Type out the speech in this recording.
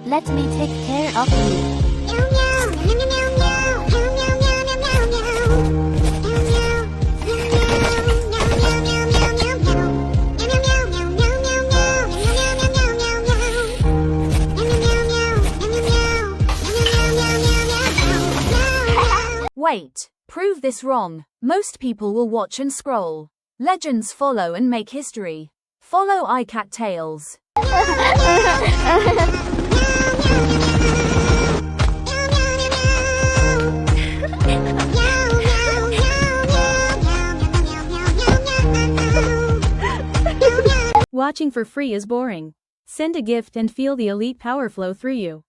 Let me take care of you. Wait, prove this wrong. Most people will watch and scroll. Legends follow and make history. Follow AICat Tales. Watching for free is boring. Send a gift and feel the elite power flow through you.